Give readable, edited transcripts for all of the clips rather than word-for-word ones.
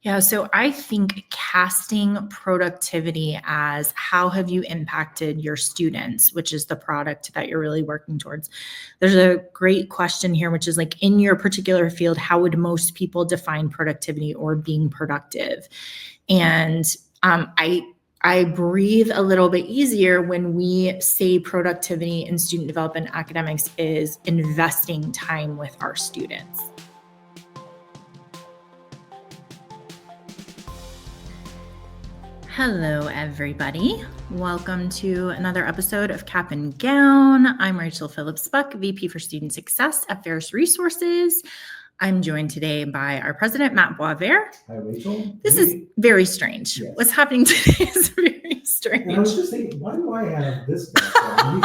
Yeah, so I think casting productivity as how have you impacted your students, which is the product that you're really working towards. There's a great question here, which is like in your particular field, how would most people define productivity or being productive? And I breathe a little bit easier when we say productivity in student development academics is investing time with our students. Hello, everybody. Welcome to another episode of Cap and Gown. I'm Rachel Phillips-Buck, VP for Student Success at Ferris Resources. I'm joined today by our president, Matt Boisvert. Hi, Rachel. This is very strange. Yes. What's happening today is very strange. And I was just thinking, why do I have this background?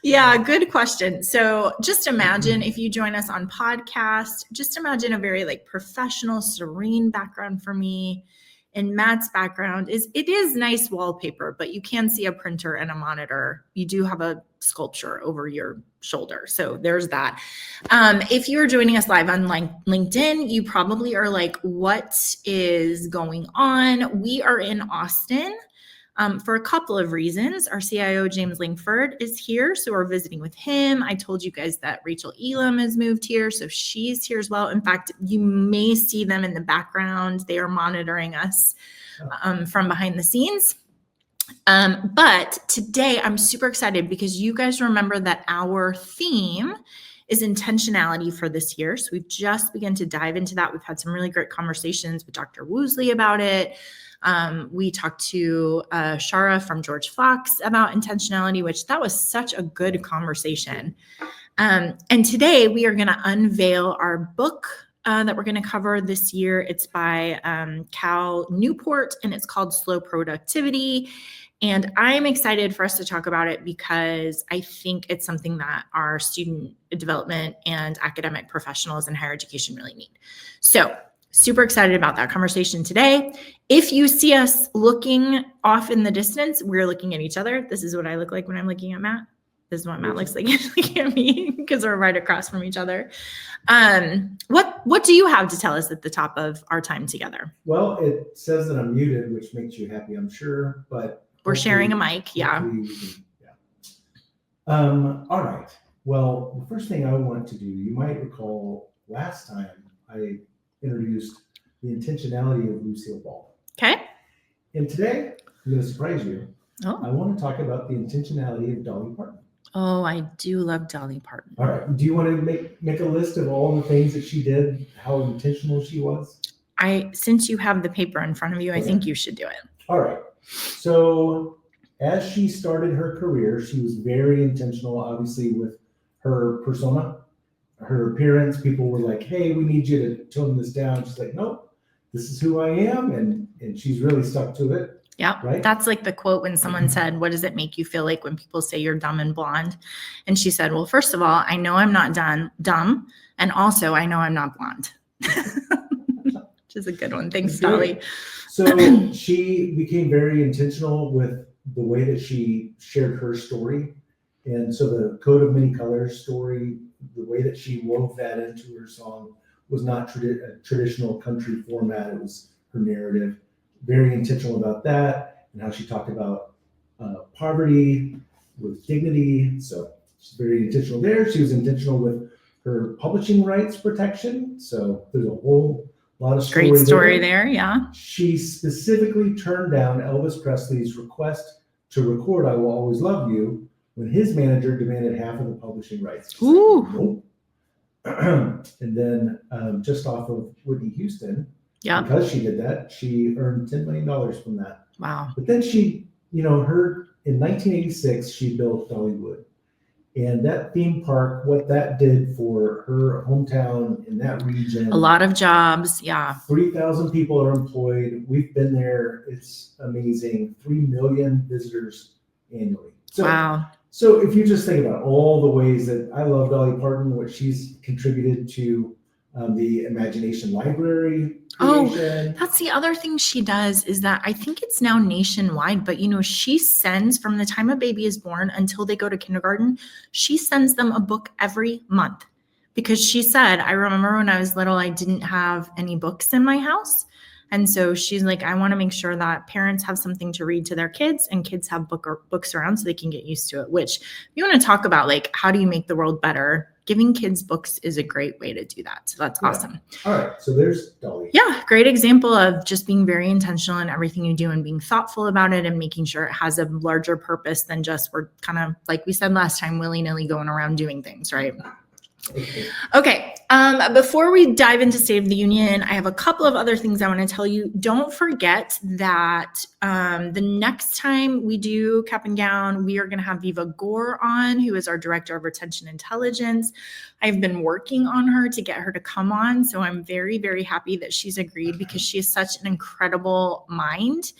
Yeah, good question. So just imagine if you join us on podcast, just imagine a very professional, serene background for me. And Matt's background is nice wallpaper, but you can see a printer and a monitor. You do have a sculpture over your shoulder. So there's that. If you're joining us live on LinkedIn, you probably are like, what is going on? We are in Austin. For a couple of reasons. Our CIO, James Langford, is here, so we're visiting with him. I told you guys that Rachel Elam has moved here, so she's here as well. In fact, you may see them in the background. They are monitoring us from behind the scenes. But today, I'm super excited because you guys remember that our theme is intentionality for this year. So we've just begun to dive into that. We've had some really great conversations with Dr. Woosley about it. We talked to Shara from George Fox about intentionality, which that was such a good conversation. And today we are going to unveil our book that we're going to cover this year. It's by Cal Newport, and it's called Slow Productivity. And I'm excited for us to talk about it because I think it's something that our student development and academic professionals in higher education really need. So super excited about that conversation today. If you see us looking off in the distance, we're looking at each other. This is what I look like when I'm looking at Matt. This is what Matt looks like looking at me because we're right across from each other. What do you have to tell us at the top of our time together? Well, it says that I'm muted, which makes you happy, I'm sure, but we're sharing a mic. Yeah. All right. Well, the first thing I want to do, you might recall last time I introduced the intentionality of Lucille Ball. Okay. And today, I'm going to surprise you. Oh. I want to talk about the intentionality of Dolly Parton. Oh, I do love Dolly Parton. All right. Do you want to make a list of all the things that she did, how intentional she was? Since you have the paper in front of you, I think you should do it. All right. So as she started her career, she was very intentional, obviously, with her persona, her appearance. People were like, hey, we need you to tone this down. She's like, nope, this is who I am. And she's really stuck to it. Yeah. Right? That's like the quote when someone said, what does it make you feel like when people say you're dumb and blonde? And she said, well, first of all, I know I'm not dumb. And also I know I'm not blonde. Which is a good one. Thanks, Dolly. So she became very intentional with the way that she shared her story. And so the Coat of Many Colors story, the way that she wove that into her song was not a traditional country format. It was her narrative. Very intentional about that and how she talked about poverty with dignity. So she's very intentional there. She was intentional with her publishing rights protection. So there's a whole lot of great story there. Yeah. She specifically turned down Elvis Presley's request to record I Will Always Love You when his manager demanded half of the publishing rights. Ooh. Like, nope. And then just off of Whitney Houston, because she did that, she earned $10 million from that. Wow. But then she, in 1986, she built Dollywood. And that theme park, what that did for her hometown in that region. A lot of jobs, yeah. 3,000 people are employed. We've been there. It's amazing. 3 million visitors annually. So, wow. So if you just think about all the ways that I love Dolly Parton, what she's contributed to the Imagination Library creation. Oh, that's the other thing she does is that I think it's now nationwide, but she sends from the time a baby is born until they go to kindergarten, she sends them a book every month because she said, I remember when I was little, I didn't have any books in my house. And so she's like, I want to make sure that parents have something to read to their kids and kids have books around so they can get used to it, which you want to talk about, like, how do you make the world better? Giving kids books is a great way to do that. So that's awesome. All right. So there's Dolly. Yeah. Great example of just being very intentional in everything you do and being thoughtful about it and making sure it has a larger purpose than just we're kind of, like we said last time, willy-nilly going around doing things, right? Okay. Before we dive into State of the Union, I have a couple of other things I want to tell you. Don't forget that the next time we do Cap and Gown, we are going to have Viva Gore on, who is our Director of Retention Intelligence. I've been working on her to get her to come on, so I'm very, very happy that she's agreed because she is such an incredible mind.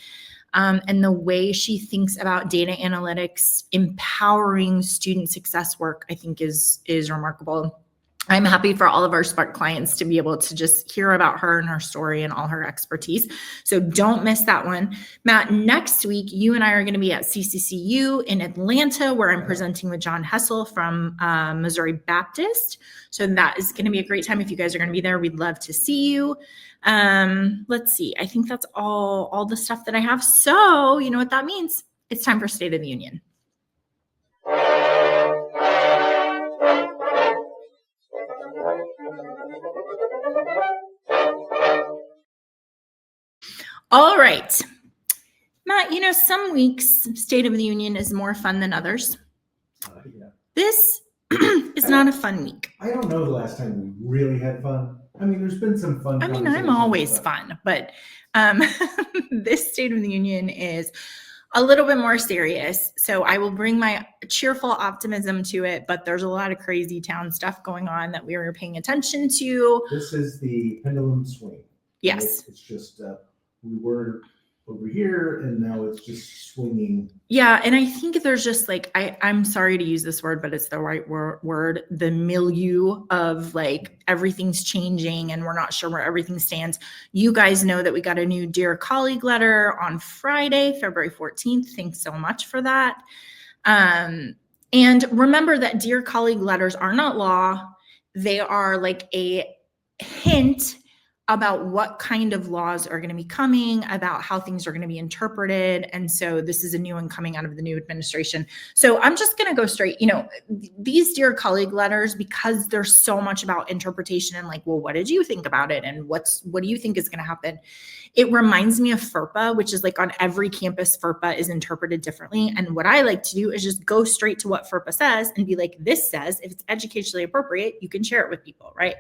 And the way she thinks about data analytics, empowering student success work, I think is remarkable. I'm happy for all of our Spark clients to be able to just hear about her and her story and all her expertise. So don't miss that one. Matt, next week, you and I are going to be at CCCU in Atlanta, where I'm presenting with John Hessel from Missouri Baptist. So that is going to be a great time. If you guys are going to be there, we'd love to see you. Let's see. I think that's all the stuff that I have. So you know what that means. It's time for State of the Union. All right. Matt, you know, some weeks State of the Union is more fun than others. Yeah. This is not a fun week. I don't know the last time we really had fun. I mean, there's been some fun. I mean, I'm always fun, but this State of the Union is a little bit more serious. So I will bring my cheerful optimism to it, but there's a lot of crazy town stuff going on that we were paying attention to. This is the pendulum swing. Yes. It's just, we were over here and now it's just swinging. Yeah. And I think there's just like, I'm sorry to use this word, but it's the right word, the milieu of like everything's changing and we're not sure where everything stands. You guys know that we got a new Dear Colleague letter on Friday, February 14th. Thanks so much for that. And remember that Dear Colleague letters are not law. They are like a hint about what kind of laws are going to be coming, about how things are going to be interpreted. And so this is a new one coming out of the new administration. So I'm just going to go straight, you know, these Dear Colleague letters, because there's so much about interpretation and like, well, what did you think about it? And what do you think is going to happen? It reminds me of FERPA, which is like on every campus, FERPA is interpreted differently. And what I like to do is just go straight to what FERPA says and be like, this says, if it's educationally appropriate, you can share it with people, right?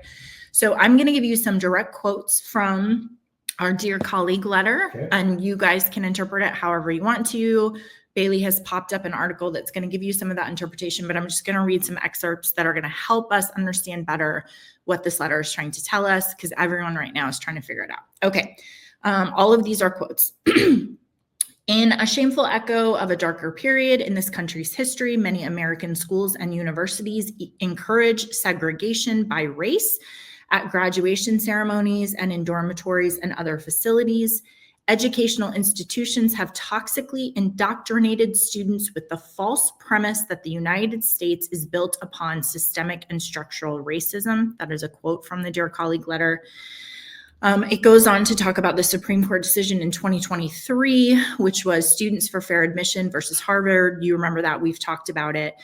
So I'm going to give you some direct quotes from our Dear Colleague letter, okay, and you guys can interpret it however you want to. Bailey has popped up an article that's going to give you some of that interpretation, but I'm just going to read some excerpts that are going to help us understand better what this letter is trying to tell us, because everyone right now is trying to figure it out. Okay. All of these are quotes. In a shameful echo of a darker period in this country's history, many American schools and universities encourage segregation by race at graduation ceremonies and in dormitories and other facilities. Educational institutions have toxically indoctrinated students with the false premise that the United States is built upon systemic and structural racism. That is a quote from the Dear Colleague letter. It goes on to talk about the Supreme Court decision in 2023, which was Students for Fair Admission versus Harvard. You remember that, we've talked about it.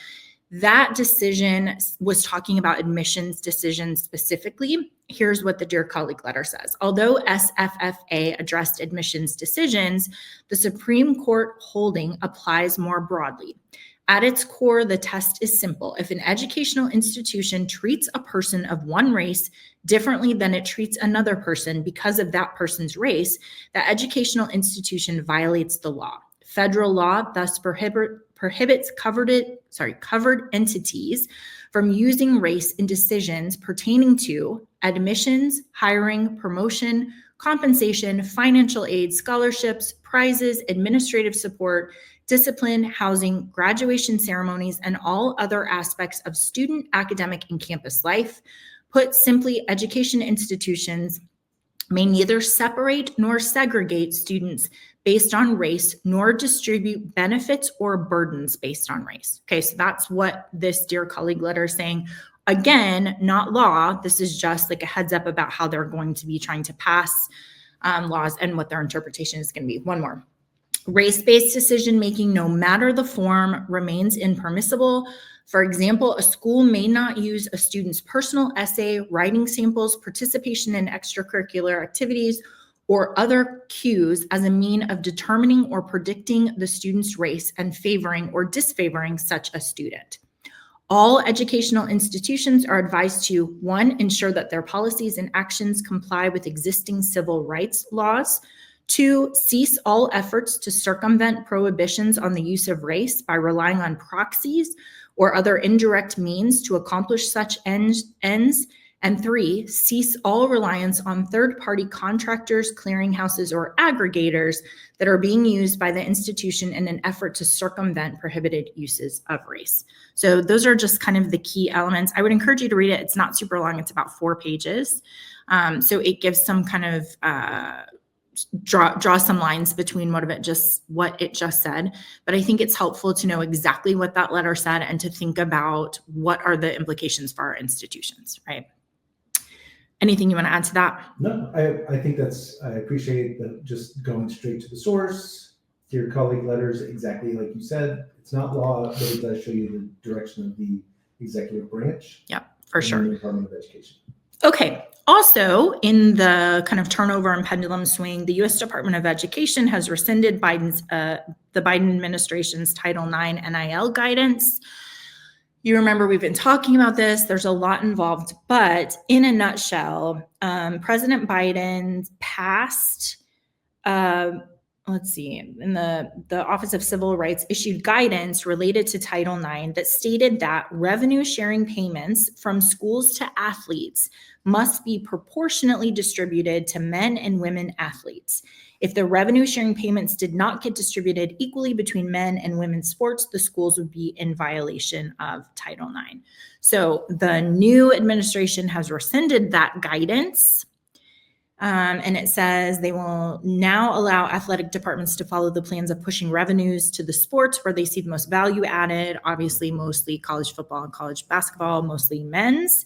That decision was talking about admissions decisions specifically. Here's what the Dear Colleague letter says. Although SFFA addressed admissions decisions, the Supreme Court holding applies more broadly. At its core, the test is simple. If an educational institution treats a person of one race differently than it treats another person because of that person's race, the educational institution violates the law. Federal law thus prohibits covered entities from using race in decisions pertaining to admissions, hiring, promotion, compensation, financial aid, scholarships, prizes, administrative support, discipline, housing, graduation ceremonies, and all other aspects of student, academic, and campus life. Put simply, education institutions may neither separate nor segregate students based on race, nor distribute benefits or burdens based on race. Okay, so that's what this Dear Colleague letter is saying. Again, not law. This is just like a heads up about how they're going to be trying to pass laws and what their interpretation is going to be. One more. Race-based decision-making, no matter the form, remains impermissible. For example, a school may not use a student's personal essay, writing samples, participation in extracurricular activities, or other cues as a mean of determining or predicting the student's race and favoring or disfavoring such a student. All educational institutions are advised to, 1, ensure that their policies and actions comply with existing civil rights laws. 2, cease all efforts to circumvent prohibitions on the use of race by relying on proxies or other indirect means to accomplish such ends. And 3, cease all reliance on third-party contractors, clearinghouses, or aggregators that are being used by the institution in an effort to circumvent prohibited uses of race. So those are just kind of the key elements. I would encourage you to read it. It's not super long. It's about 4 pages. So it gives some kind of draw some lines between what it just said. But I think it's helpful to know exactly what that letter said and to think about what are the implications for our institutions, right? Anything you want to add to that? No, I think I appreciate just going straight to the source. Dear colleague letters, exactly like you said, it's not law, but it does show you the direction of the executive branch. Yeah, for sure. The Department of Education. Okay. Also, in the kind of turnover and pendulum swing, the U.S. Department of Education has rescinded the Biden administration's Title IX NIL guidance. You remember we've been talking about this. There's a lot involved, but in a nutshell, President Biden passed, in the Office of Civil Rights issued guidance related to Title IX that stated that revenue sharing payments from schools to athletes must be proportionately distributed to men and women athletes. If the revenue sharing payments did not get distributed equally between men and women's sports, the schools would be in violation of Title IX. So the new administration has rescinded that guidance. And it says they will now allow athletic departments to follow the plans of pushing revenues to the sports where they see the most value added, obviously mostly college football and college basketball, mostly men's.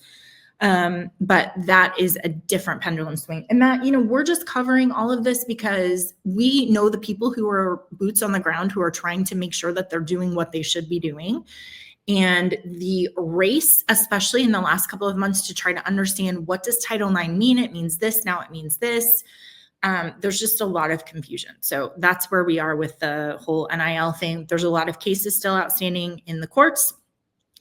But that is a different pendulum swing. And Matt, we're just covering all of this because we know the people who are boots on the ground who are trying to make sure that they're doing what they should be doing. And the race, especially in the last couple of months, to try to understand what does Title IX mean? It means this, now it means this. There's just a lot of confusion. So that's where we are with the whole NIL thing. There's a lot of cases still outstanding in the courts.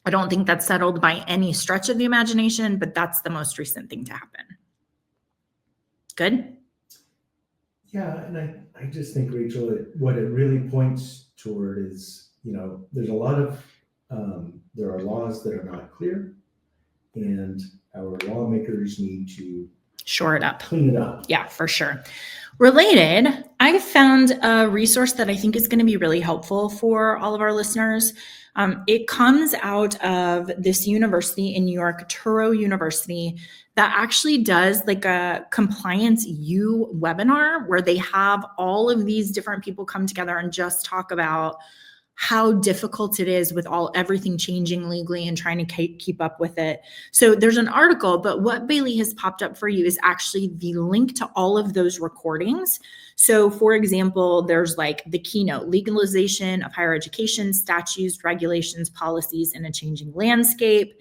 I don't think that's settled by any stretch of the imagination, but that's the most recent thing to happen. Good? Yeah, and I just think, Rachel, what it really points toward is, there's a lot of, there are laws that are not clear, and our lawmakers need to shore it up. Clean it up. Yeah, for sure. Related, I found a resource that I think is going to be really helpful for all of our listeners. It comes out of this university in New York, Touro University, that actually does like a Compliance U webinar where they have all of these different people come together and just talk about how difficult it is with everything changing legally and trying to keep up with it. So there's an article, but what Bailey has popped up for you is actually the link to all of those recordings. So for example, there's like the keynote, legalization of higher education, statutes, regulations, policies in a changing landscape.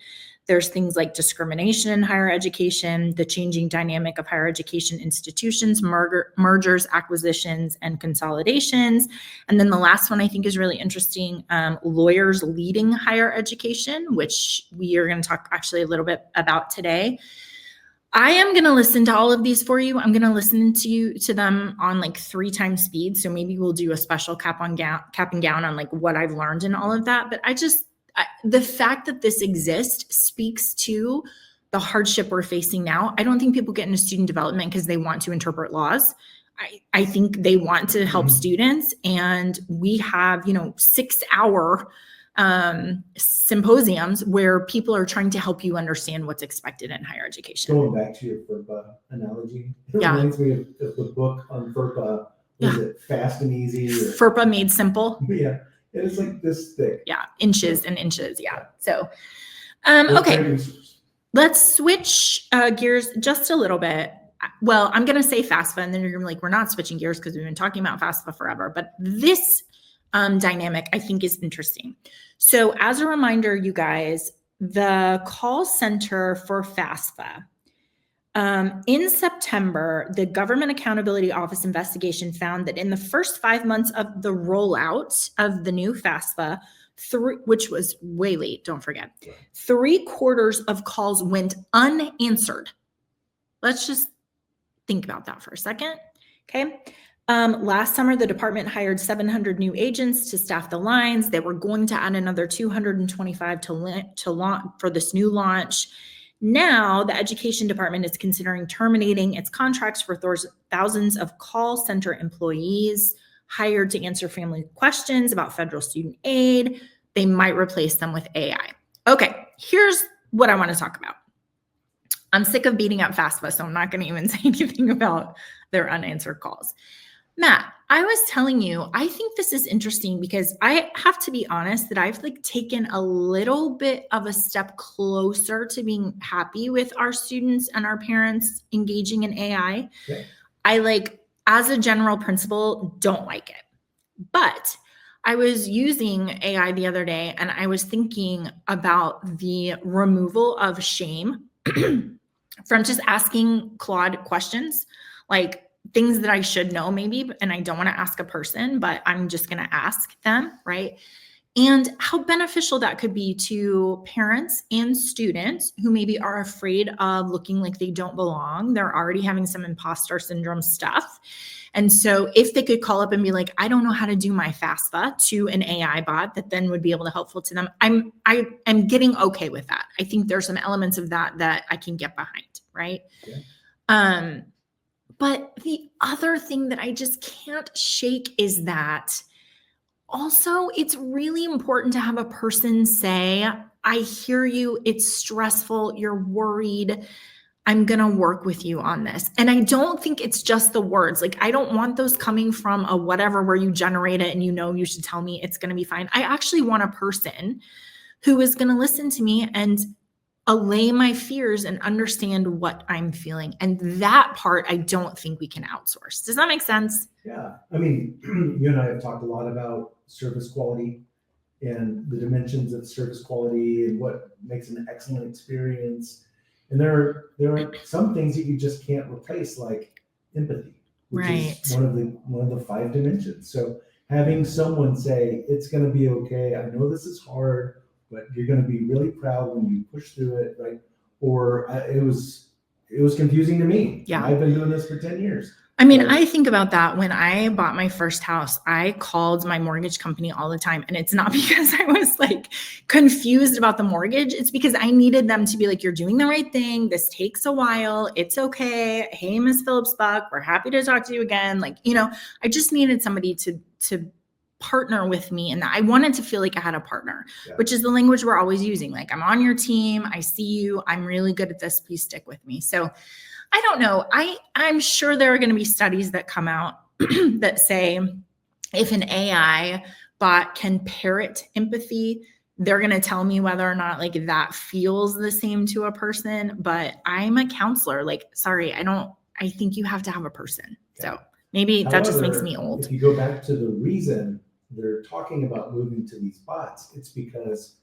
There's things like discrimination in higher education, the changing dynamic of higher education institutions, mergers, acquisitions, and consolidations. And then the last one I think is really interesting, lawyers leading higher education, which we are going to talk actually a little bit about today. I am going to listen to all of these for you. I'm going to listen to them on like 3 times speed. So maybe we'll do a special cap and gown on like what I've learned and all of that. But the fact that this exists speaks to the hardship we're facing now. I don't think people get into student development because they want to interpret laws. I think they want to help students, and we have, 6-hour symposiums where people are trying to help you understand what's expected in higher education. Going back to your FERPA analogy, it reminds me of the book on FERPA. Was it Fast and Easy? FERPA Made Simple. Yeah. It's like this thick. Yeah, inches and inches. Yeah. So Okay, let's switch gears just a little bit. Well, I'm going to say FAFSA, and then you're going to be like, we're not switching gears because we've been talking about FAFSA forever. But this dynamic, I think, is interesting. So as a reminder, you guys, the call center for FAFSA, in September, the Government Accountability Office investigation found that in the first 5 months of the rollout of the new FAFSA, which was way late, don't forget, 3/4 of calls went unanswered. Let's just think about that for a second. Okay. Last summer, the department hired 700 new agents to staff the lines. They were going to add another 225 to launch for this new launch. Now, the education department is considering terminating its contracts for thousands of call center employees hired to answer family questions about federal student aid. They might replace them with AI. Okay, here's what I want to talk about. I'm sick of beating up FAFSA, so I'm not going to even say anything about their unanswered calls. Matt, I was telling you, I think this is interesting because I have to be honest that I've taken a little bit of a step closer to being happy with our students and our parents engaging in AI. Yeah. I as a general principle, don't like it. But I was using AI the other day and I was thinking about the removal of shame from just asking Claude questions, like things that I should know maybe, and I don't want to ask a person, but I'm just going to ask them, right? And how beneficial that could be to parents and students who maybe are afraid of looking like they don't belong. They're already having some imposter syndrome stuff. And so if they could call up and be like, I don't know how to do my FAFSA to an AI bot that then would be able to helpful to them. I am getting okay with that. I think there's some elements of that I can get behind, right? Yeah. But the other thing that I just can't shake is that also it's really important to have a person say, I hear you, it's stressful, you're worried, I'm going to work with you on this. And I don't think it's just the words. I don't want those coming from a whatever where you generate it and you should tell me it's going to be fine. I actually want a person who is going to listen to me and allay my fears and understand what I'm feeling. And that part, I don't think we can outsource. Does that make sense? Yeah. I mean, you and I have talked a lot about service quality and the dimensions of service quality and what makes an excellent experience. And there are some things that you just can't replace, like empathy, which is one of the 5 dimensions. So having someone say, it's going to be okay. I know this is hard, but you're going to be really proud when you push through it, right? Or it was confusing to me. Yeah. I've been doing this for 10 years. I mean, I think about that when I bought my first house, I called my mortgage company all the time. And it's not because I was confused about the mortgage. It's because I needed them to be like, you're doing the right thing. This takes a while. It's okay. Hey, Ms. Phillips-Buck, we're happy to talk to you again. I just needed somebody to partner with me, and I wanted to feel like I had a partner, which is the language we're always using. I'm on your team. I see you. I'm really good at this. Please stick with me. So I don't know. I'm sure there are going to be studies that come out that say if an AI bot can parrot empathy, they're going to tell me whether or not that feels the same to a person. But I'm a counselor. Sorry, I think you have to have a person. So maybe that just makes me old. If you go back to the reason they're talking about moving to these bots, it's because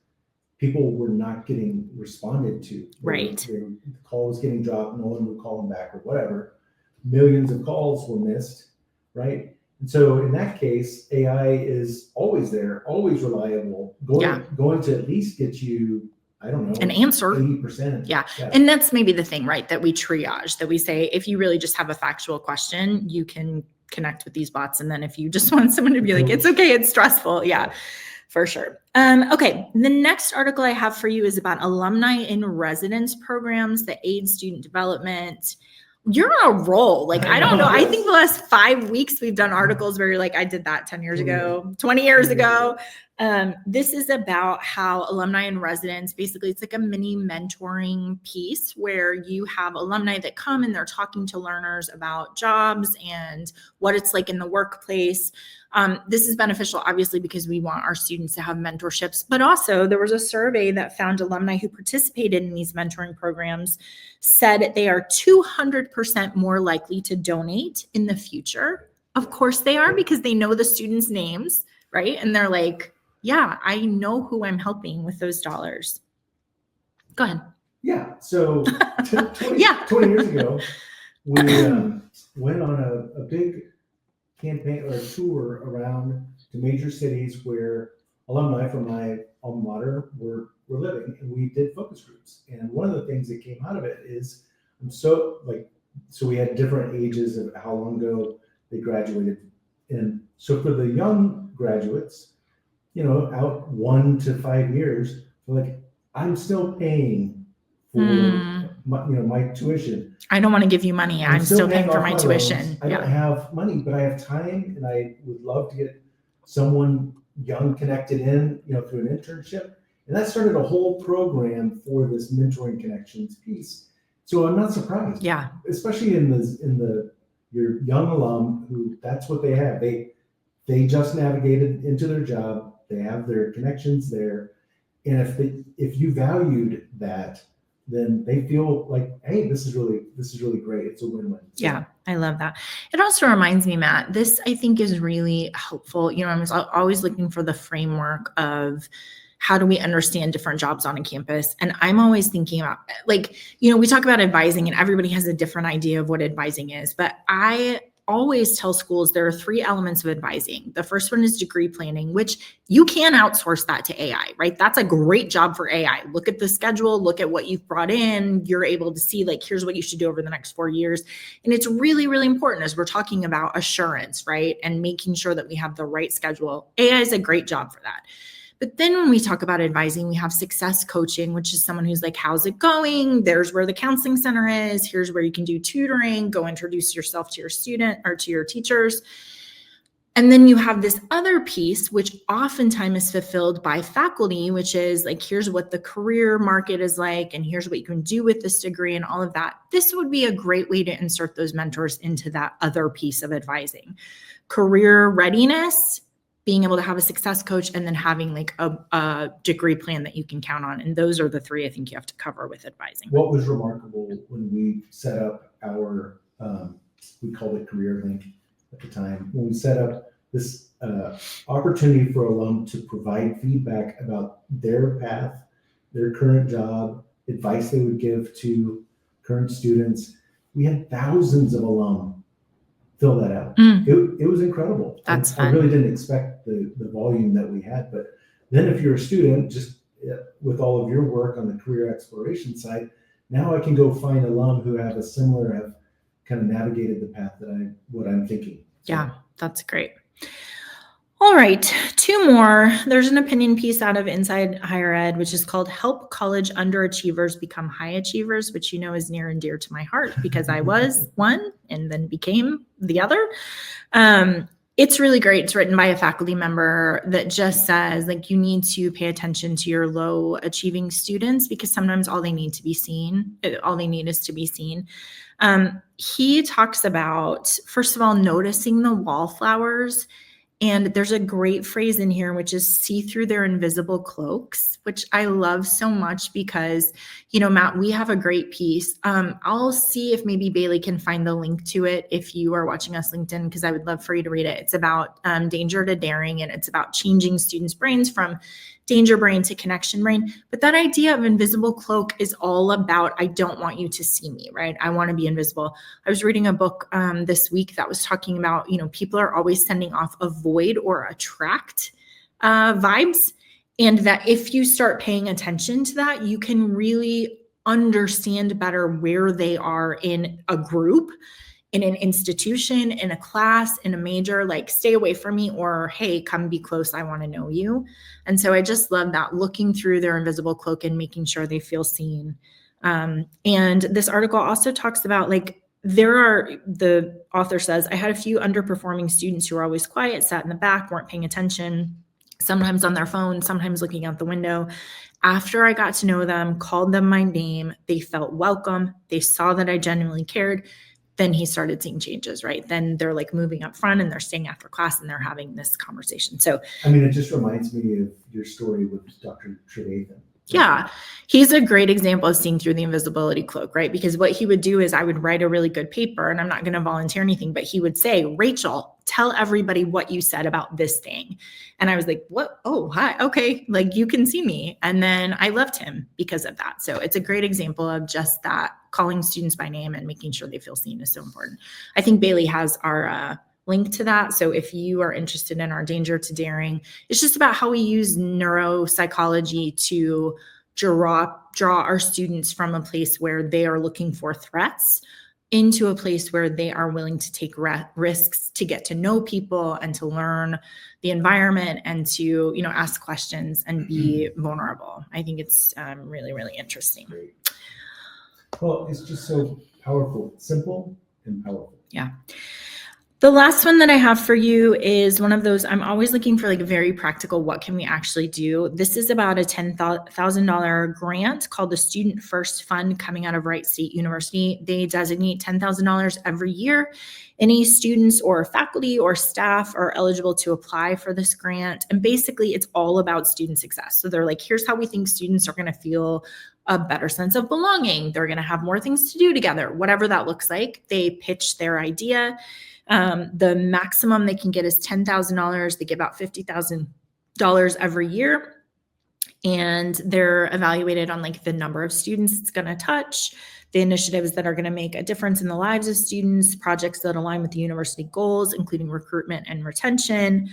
people were not getting responded to. The call was getting dropped. No one would call them back or whatever. Millions of calls were missed, right? And so in that case, AI is always there, always reliable, going to at least get you, I don't know, an answer. 80%. Yeah. And that's maybe the thing, right? That we triage, that we say, if you really just have a factual question, you can connect with these bots. And then if you just want someone to be like, it's okay, it's stressful. Yeah, for sure. Okay. The next article I have for you is about alumni in residence programs that aid student development. You're on a roll. I don't know. I think the last 5 weeks we've done articles where you're like, I did that 10 years ago, 20 years ago. This is about how alumni and residents, basically it's like a mini mentoring piece where you have alumni that come and they're talking to learners about jobs and what it's like in the workplace. This is beneficial, obviously, because we want our students to have mentorships, but also there was a survey that found alumni who participated in these mentoring programs said they are 200% more likely to donate in the future. Of course they are, because they know the students' names, right? And they're like, yeah, I know who I'm helping with those dollars. Go ahead. Yeah. So 20 years ago, we went on a big campaign or tour around to major cities where alumni from my alma mater were living, and we did focus groups. And one of the things that came out of it is so we had different ages of how long ago they graduated. And so for the young graduates, out 1 to 5 years, like, I'm still paying for my tuition. I don't want to give you money. I'm still paying for my tuition. Loans. I don't have money, but I have time, and I would love to get someone young connected in, through an internship. And that started a whole program for this mentoring connections piece. So I'm not surprised. Yeah. Especially in your young alum who that's what they have. They just navigated into their job. They have their connections there. And if you valued that, then they feel like, hey, this is really great. It's a win-win. So, yeah, I love that. It also reminds me, Matt, this I think is really helpful. I'm always looking for the framework of how do we understand different jobs on a campus? And I'm always thinking about, we talk about advising and everybody has a different idea of what advising is, but I always tell schools there are 3 elements of advising. The first one is degree planning, which you can outsource that to AI, right? That's a great job for AI. Look at the schedule, look at what you've brought in. You're able to see, here's what you should do over the next 4 years. And it's really, really important as we're talking about assurance, right? And making sure that we have the right schedule. AI is a great job for that. But then when we talk about advising, we have success coaching, which is someone who's like, how's it going? There's where the counseling center is. Here's where you can do tutoring, go introduce yourself to your student or to your teachers. And then you have this other piece, which oftentimes is fulfilled by faculty, which is here's what the career market is like, and here's what you can do with this degree and all of that. This would be a great way to insert those mentors into that other piece of advising. Career readiness, being able to have a success coach, and then having a degree plan that you can count on. And those are the 3 I think you have to cover with advising. What was remarkable when we set up our, we called it Career Link at the time, when we set up this opportunity for alum to provide feedback about their path, their current job, advice they would give to current students. We had thousands of alum fill that out. It was incredible. That's fun. I really didn't expect the volume that we had, but then if you're a student, just with all of your work on the career exploration side, now I can go find alum who have kind of navigated the path that what I'm thinking. So. Yeah, that's great. All right, 2 more. There's an opinion piece out of Inside Higher Ed, which is called Help College Underachievers Become High Achievers, which is near and dear to my heart because I was one and then became the other. It's really great. It's written by a faculty member that just says, you need to pay attention to your low achieving students because sometimes all they need is to be seen. He talks about, first of all, noticing the wallflowers. And there's a great phrase in here, which is see through their invisible cloaks, which I love so much because, Matt, we have a great piece. I'll see if maybe Bailey can find the link to it if you are watching us LinkedIn, because I would love for you to read it. It's about danger to daring, and it's about changing students' brains from danger brain to connection brain. But that idea of invisible cloak is all about, I don't want you to see me, right? I want to be invisible. I was reading a book this week that was talking about, people are always sending off avoid or attract vibes. And that if you start paying attention to that, you can really understand better where they are in a group, in an institution, in a class, in a major, stay away from me, or hey, come be close, I want to know you. And so I just love that, looking through their invisible cloak and making sure they feel seen. And this article also talks about the author says, I had a few underperforming students who were always quiet, sat in the back, weren't paying attention. sometimes on their phone, sometimes looking out the window. After I got to know them, called them my name, they felt welcome. They saw that I genuinely cared. Then he started seeing changes, right? Then they're like moving up front and they're staying after class and they're having this conversation. So, I mean, it just reminds me of your story with Dr. Trevathan. Yeah, he's a great example of seeing through the invisibility cloak, right? Because what he would do is I would write a really good paper and I'm not going to volunteer anything, but he would say, Rachel, tell everybody what you said about this thing. And I was like, what? Oh, hi. Okay. Like you can see me. And then I loved him because of that. So it's a great example of just that calling students by name and making sure they feel seen is so important. I think Bailey has our, link to that. So if you are interested in our Danger to Daring, it's just about how we use neuropsychology to draw our students from a place where they are looking for threats into a place where they are willing to take risks to get to know people and to learn the environment and to, you know, ask questions and be vulnerable. I think it's really, really interesting. Great. Well, it's just so powerful, simple and powerful. Yeah. The last one that I have for you is one of those, I'm always looking for like a very practical, what can we actually do? This is about a $10,000 grant called the Student First Fund coming out of Wright State University. They designate $10,000 every year. Any students or faculty or staff are eligible to apply for this grant. And basically it's all about student success. So they're like, here's how we think students are going to feel a better sense of belonging. They're going to have more things to do together, whatever that looks like. They pitch their idea. The maximum they can get is $10,000. They give out $50,000 every year. And they're evaluated on like the number of students it's going to touch, the initiatives that are going to make a difference in the lives of students, projects that align with the university goals, including recruitment and retention.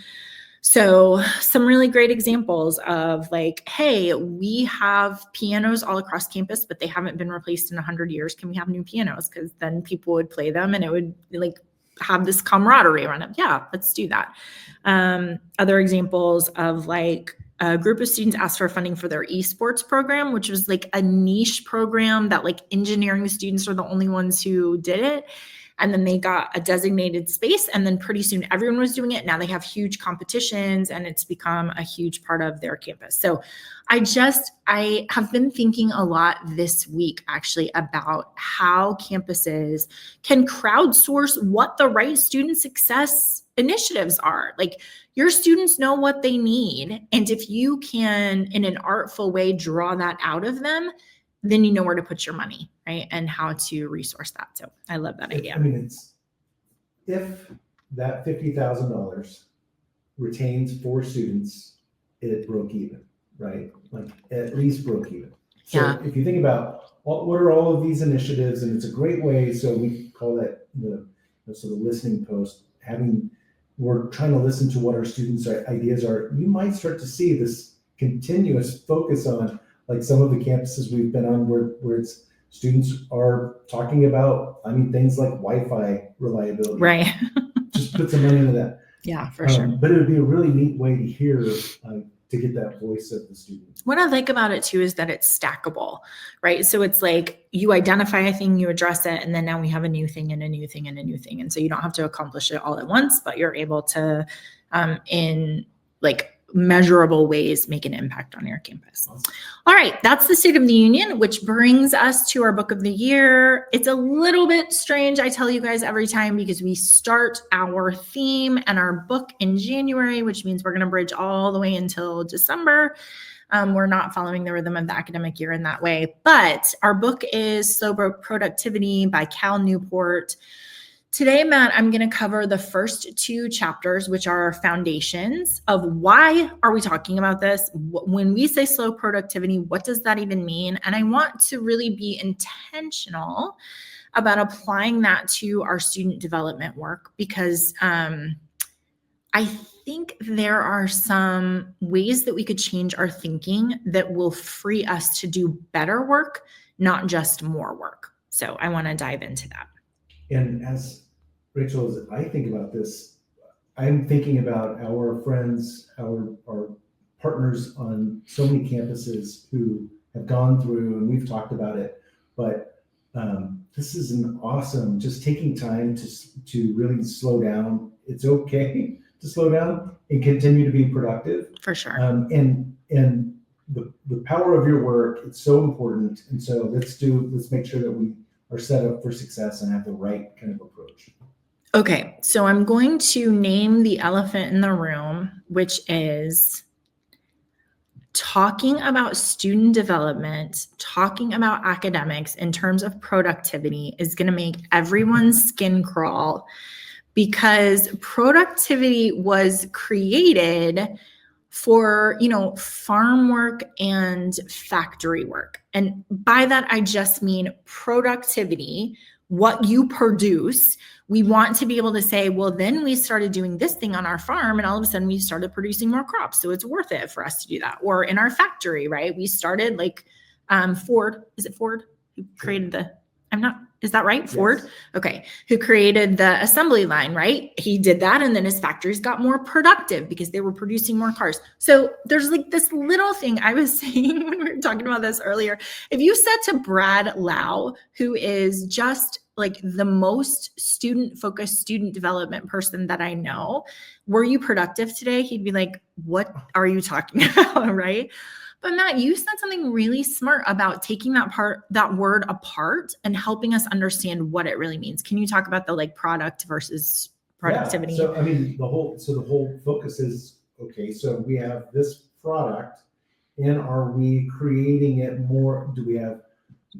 So some really great examples of like, hey, we have pianos all across campus, but they haven't been replaced in 100 years. Can we have new pianos? Because then people would play them and it would like have this camaraderie around it. Yeah, let's do that. Other examples of like a group of students asked for funding for their esports program, which was like a niche program that like engineering students are the only ones who did it. And then they got a designated space and then pretty soon everyone was doing it. Now they have huge competitions and it's become a huge part of their campus. So I have been thinking a lot this week actually about how campuses can crowdsource what the right student success initiatives are. Like your students know what they need. And if you can, in an artful way, draw that out of them, then you know where to put your money, right? And how to resource that. So I love that idea. I mean, if that $50,000 retains 4 students, it broke even, right? Like at least broke even. So Yeah. If you think about what are all of these initiatives, and it's a great way, so we call that the sort of listening post, we're trying to listen to what our students' ideas are. You might start to see this continuous focus on like some of the campuses we've been on where it's students are talking about, things like Wi-Fi reliability. Right. Just put some money into that. Yeah, for sure. But it would be a really neat way to hear, to get that voice of the student. What I like about it too is that it's stackable, right? So it's like you identify a thing, you address it, and then now we have a new thing and a new thing and a new thing. And so you don't have to accomplish it all at once, but you're able to, in like measurable ways, make an impact on your campus. All right, that's the State of the Union, which brings us to our book of the year. It's a little bit strange, I tell you guys every time, because we start our theme and our book in January, which means we're going to bridge all the way until December. We're not following the rhythm of the academic year in that way, but our book is Slow Productivity by Cal Newport. Today, Matt, I'm going to cover the first 2 chapters, which are foundations of why are we talking about this? When we say slow productivity, what does that even mean? And I want to really be intentional about applying that to our student development work because I think there are some ways that we could change our thinking that will free us to do better work, not just more work. So I want to dive into that. And as Rachel, as I think about this, I'm thinking about our friends, our partners on so many campuses who have gone through, and we've talked about it, but this is an awesome, just taking time to really slow down. It's okay to slow down and continue to be productive. For sure. And the power of your work, it's so important. And so let's make sure that we are set up for success and have the right kind of approach. Okay, so I'm going to name the elephant in the room, which is talking about student development, talking about academics in terms of productivity is going to make everyone's skin crawl, because productivity was created for, farm work and factory work. And by that, I just mean productivity, what you produce. We want to be able to say, well, then we started doing this thing on our farm and all of a sudden we started producing more crops. So it's worth it for us to do that. Or in our factory, right? We started like Ford, is it Ford who created is that right? Ford? Yes. Okay. Who created the assembly line, right? He did that. And then his factories got more productive because they were producing more cars. So there's like this little thing I was saying when we were talking about this earlier. If you said to Brad Lau, who is just like the most student-focused student development person that I know, were you productive today? He'd be like, what are you talking about, right? But Matt, you said something really smart about taking that word apart and helping us understand what it really means. Can you talk about the like product versus productivity? Yeah. So I mean, the whole focus is, okay, so we have this product, and are we creating it more? Do we have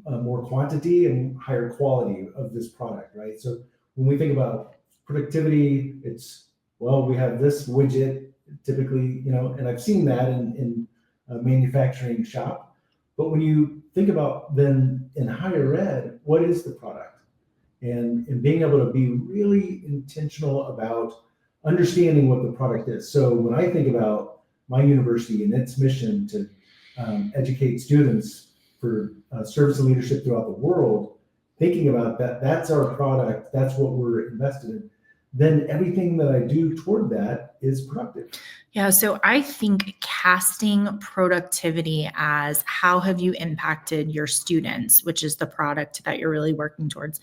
more quantity and higher quality of this product, right? So when we think about productivity, it's, well, we have this widget typically, and I've seen that in manufacturing shop. But when you think about then in higher ed, what is the product? And being able to be really intentional about understanding what the product is. So when I think about my university and its mission to educate students for service and leadership throughout the world, thinking about that's our product, that's what we're invested in, then everything that I do toward that is productive. Yeah, so I think casting productivity as how have you impacted your students, which is the product that you're really working towards.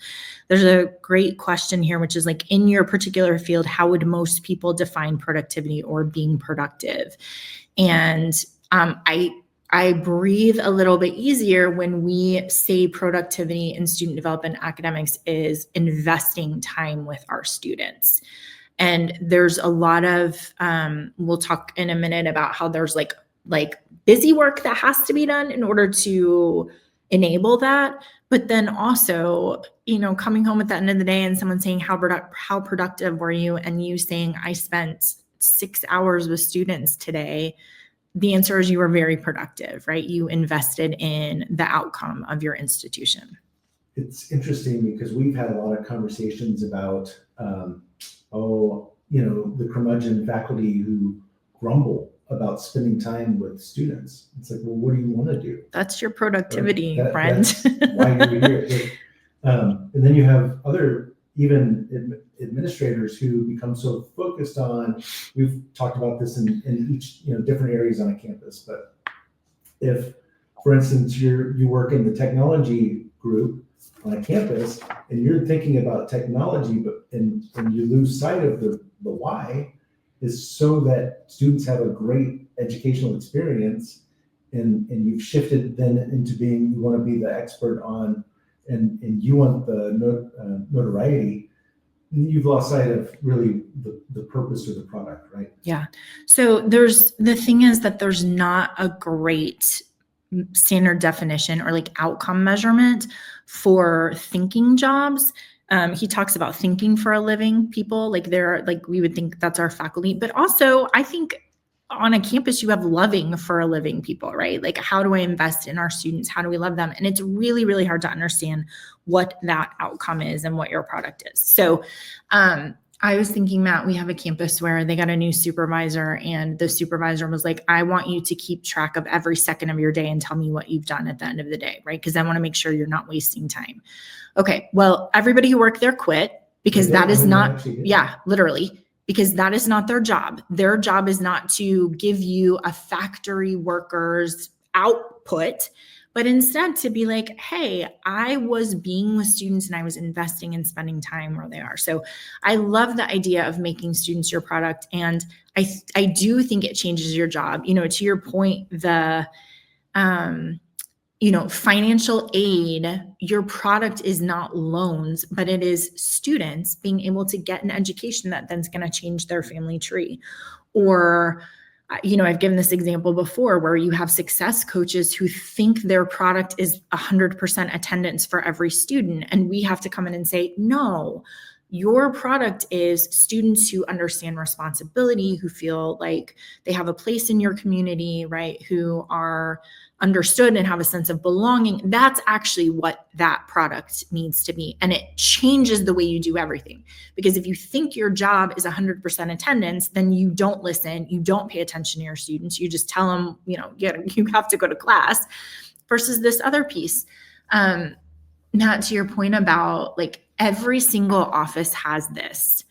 There's a great question here, which is like, in your particular field, how would most people define productivity or being productive? And I breathe a little bit easier when we say productivity in student development academics is investing time with our students. And there's a lot of, we'll talk in a minute about how there's like busy work that has to be done in order to enable that. But then also, coming home at the end of the day and someone saying, how productive were you? And you saying, I spent 6 hours with students today. The answer is you were very productive, right? You invested in the outcome of your institution. It's interesting because we've had a lot of conversations about, the curmudgeon faculty who grumble about spending time with students. It's like, well, what do you want to do? That's your productivity, friend. That's why you're here. And then you have other, even administrators who become so focused on, we've talked about this in each, different areas on a campus, but if, for instance, you work in the technology group on a campus and you're thinking about technology, and you lose sight of the why is so that students have a great educational experience, and you've shifted then into being, you want to be the expert on, and you want the notoriety, you've lost sight of really the purpose of the product, right? Yeah. So the thing is that there's not a great standard definition or like outcome measurement for thinking jobs. He talks about thinking for a living people, like we would think that's our faculty, but also I think on a campus, you have loving for a living people, right? Like, how do I invest in our students? How do we love them? And it's really, really hard to understand what that outcome is and what your product is. So, I was thinking, Matt, we have a campus where they got a new supervisor, and the supervisor was like, I want you to keep track of every second of your day and tell me what you've done at the end of the day, right? Because I want to make sure you're not wasting time. Okay, well, everybody who worked there quit because that is not, literally, because that is not their job. Their job is not to give you a factory worker's output, but instead to be like, hey, I was being with students and I was investing and spending time where they are. So I love the idea of making students your product. And I do think it changes your job. To your point, the financial aid, your product is not loans, but it is students being able to get an education that then's going to change their family tree. Or, I've given this example before where you have success coaches who think their product is 100% attendance for every student. And we have to come in and say, no, your product is students who understand responsibility, who feel like they have a place in your community, right? Who are understood and have a sense of belonging. That's actually what that product needs to be. And it changes the way you do everything. Because if you think your job is 100% attendance, then you don't listen, you don't pay attention to your students. You just tell them, you have to go to class, versus this other piece. Matt, to your point about like every single office has this.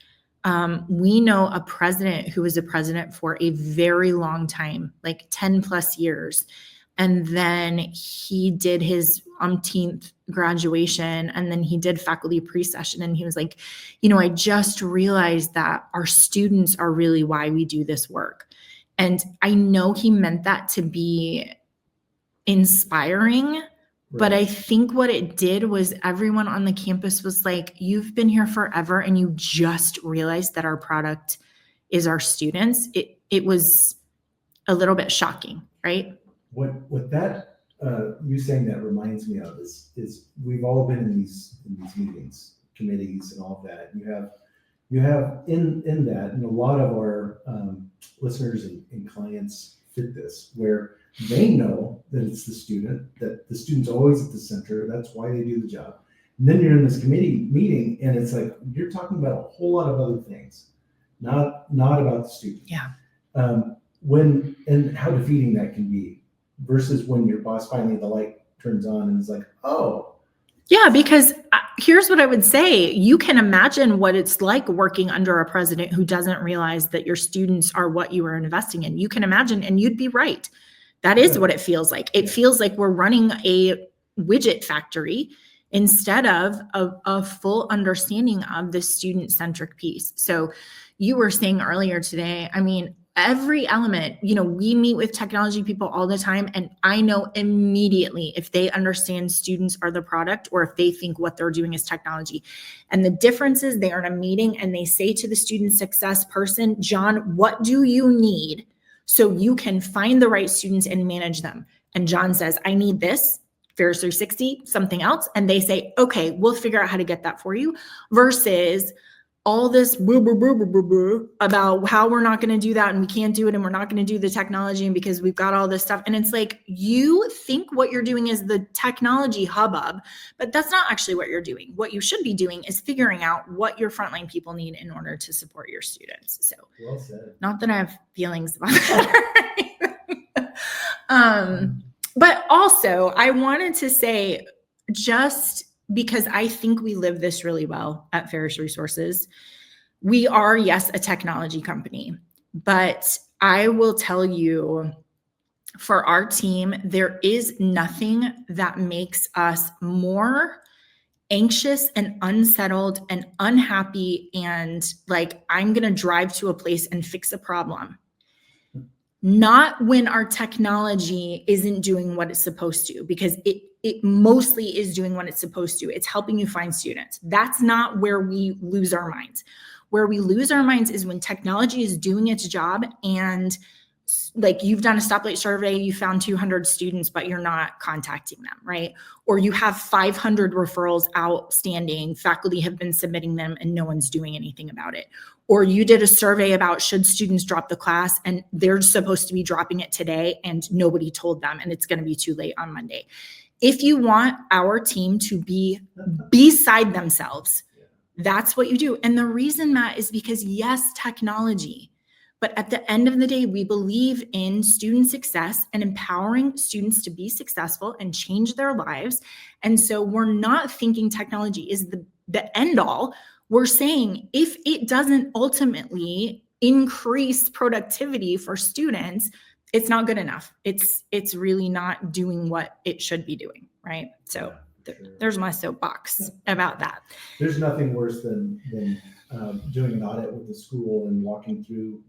We know a president who was a president for a very long time, like 10 plus years. And then he did his umpteenth graduation, and then he did faculty pre-session. And he was like, I just realized that our students are really why we do this work. And I know he meant that to be inspiring, right. But I think what it did was everyone on the campus was like, you've been here forever and you just realized that our product is our students. It was a little bit shocking, right? What that you saying that reminds me of is we've all been in these meetings, committees, and all of that. You have in that, and a lot of our listeners and clients fit this, where they know that it's the student, that the student's always at the center. That's why they do the job. And then you're in this committee meeting, and it's like you're talking about a whole lot of other things, not about the student. Yeah. And how defeating that can be, versus when your boss finally the light turns on and is like, oh. Yeah, because here's what I would say. You can imagine what it's like working under a president who doesn't realize that your students are what you are investing in. You can imagine, and you'd be right. That is what it feels like. It feels like we're running a widget factory instead of a full understanding of the student-centric piece. So you were saying earlier today, every element, we meet with technology people all the time, and I know immediately if they understand students are the product or if they think what they're doing is technology. And the difference is they are in a meeting and they say to the student success person, John, what do you need so you can find the right students and manage them? And John says, I need this, Fairs 360, something else. And they say, okay, we'll figure out how to get that for you, versus all this about how we're not going to do that and we can't do it and we're not going to do the technology and because we've got all this stuff. And it's like, you think what you're doing is the technology hubbub, but that's not actually what you're doing. What you should be doing is figuring out what your frontline people need in order to support your students. So, well said. Not that I have feelings about that. But also I wanted to say, just because I think we live this really well at Ferris Resources. We are, yes, a technology company, but I will tell you, for our team, there is nothing that makes us more anxious and unsettled and unhappy and like, I'm going to drive to a place and fix a problem. Not when our technology isn't doing what it's supposed to, because it mostly is doing what it's supposed to. It's helping you find students. That's not where we lose our minds. Where we lose our minds is when technology is doing its job and like you've done a stoplight survey, you found 200 students, but you're not contacting them, right? Or you have 500 referrals outstanding, faculty have been submitting them and no one's doing anything about it. Or you did a survey about should students drop the class and they're supposed to be dropping it today and nobody told them and it's going to be too late on Monday. If you want our team to be beside themselves, that's what you do. And the reason, Matt, is because yes, technology, but at the end of the day, we believe in student success and empowering students to be successful and change their lives. And so we're not thinking technology is the end all. We're saying if it doesn't ultimately increase productivity for students, it's not good enough. It's really not doing what it should be doing, right? So there's my soapbox about that. There's nothing worse than doing an audit with the school and walking through,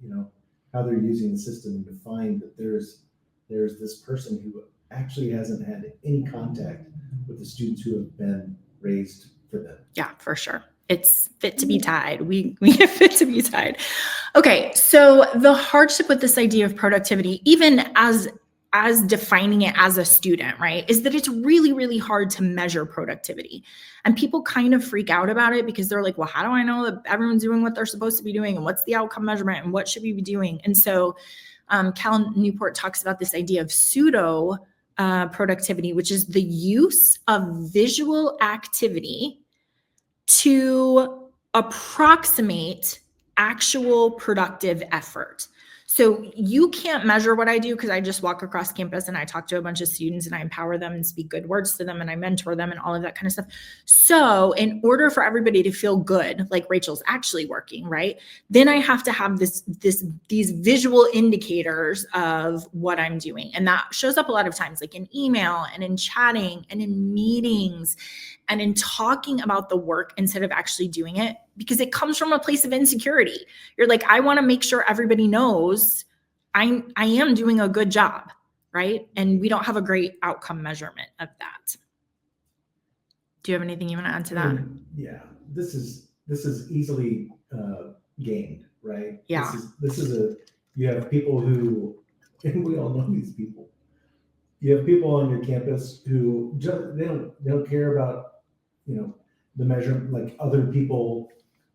how they're using the system and to find that there's this person who actually hasn't had any contact with the students who have been raised for them. Yeah, for sure. It's fit to be tied. We get fit to be tied. Okay, so the hardship with this idea of productivity, even as defining it as a student, right, is that it's really, really hard to measure productivity. And people kind of freak out about it because they're like, well, how do I know that everyone's doing what they're supposed to be doing? And what's the outcome measurement? And what should we be doing? And so Cal Newport talks about this idea of pseudo productivity, which is the use of visual activity to approximate actual productive effort. So you can't measure what I do because I just walk across campus and I talk to a bunch of students and I empower them and speak good words to them and I mentor them and all of that kind of stuff. So in order for everybody to feel good, like Rachel's actually working, right? Then I have to have these visual indicators of what I'm doing. And that shows up a lot of times, like in email and in chatting and in meetings and in talking about the work instead of actually doing it, because it comes from a place of insecurity. You're like, I want to make sure everybody knows I am doing a good job, right? And we don't have a great outcome measurement of that. Do you have anything you want to add to that? Yeah, this is easily gained, right? Yeah. You have people who, and we all know these people. You have people on your campus who they don't care about, the measurement, like other people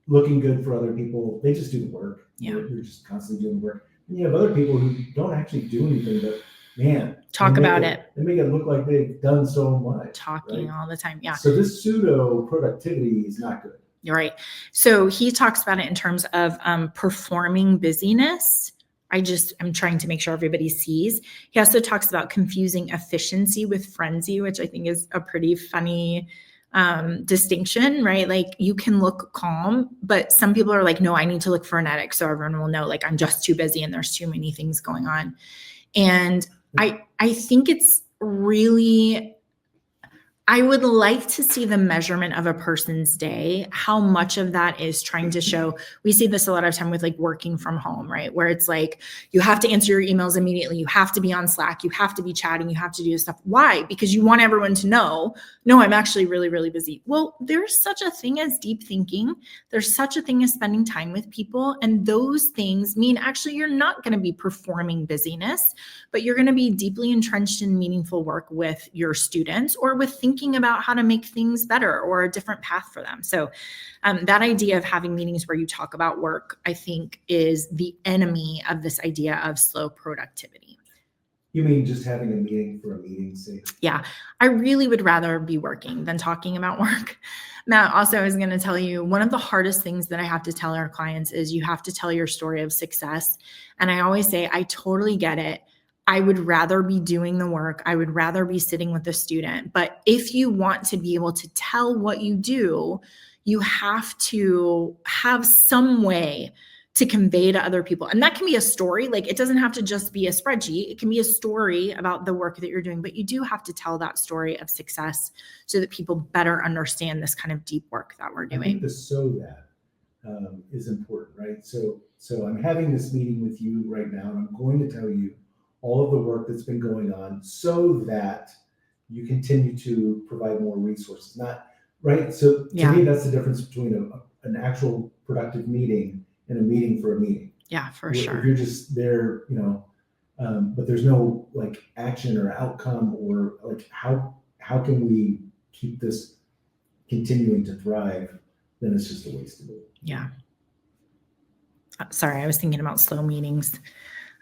looking good for other people. They just do the work. Yeah. They're just constantly doing the work. And you have other people who don't actually do anything, but man, talk about it. They make it look like they've done so much. Talking all the time. Yeah. So this pseudo productivity is not good. You're right. So he talks about it in terms of performing busyness. I'm trying to make sure everybody sees. He also talks about confusing efficiency with frenzy, which I think is a pretty funny distinction, right? Like you can look calm, but some people are like, no, I need to look frenetic so everyone will know like I'm just too busy and there's too many things going on. And I think it's really, I would like to see the measurement of a person's day, how much of that is trying to show. We see this a lot of time with like working from home, right? Where it's like, you have to answer your emails immediately. You have to be on Slack. You have to be chatting. You have to do this stuff. Why? Because you want everyone to know, no, I'm actually really, really busy. Well, there's such a thing as deep thinking. There's such a thing as spending time with people. And those things mean actually you're not going to be performing busyness, but you're going to be deeply entrenched in meaningful work with your students or with thinking about how to make things better or a different path for them. So that idea of having meetings where you talk about work, I think, is the enemy of this idea of slow productivity. You mean just having a meeting for a meeting's sake? Yeah, I really would rather be working than talking about work. Matt, also, I was going to tell you, one of the hardest things that I have to tell our clients is you have to tell your story of success. And I always say, I totally get it. I would rather be doing the work. I would rather be sitting with the student. But if you want to be able to tell what you do, you have to have some way to convey to other people. And that can be a story. Like it doesn't have to just be a spreadsheet. It can be a story about the work that you're doing, but you do have to tell that story of success so that people better understand this kind of deep work that we're doing. I think the so that is important, right? So I'm having this meeting with you right now, and I'm going to tell you all of the work that's been going on so that you continue to provide more resources. Not right. So to me, that's the difference between an actual productive meeting and a meeting for a meeting. Yeah, for sure. If you're just there, but there's no like action or outcome or like how can we keep this continuing to thrive? Then it's just a waste of it. Yeah. Sorry, I was thinking about slow meetings.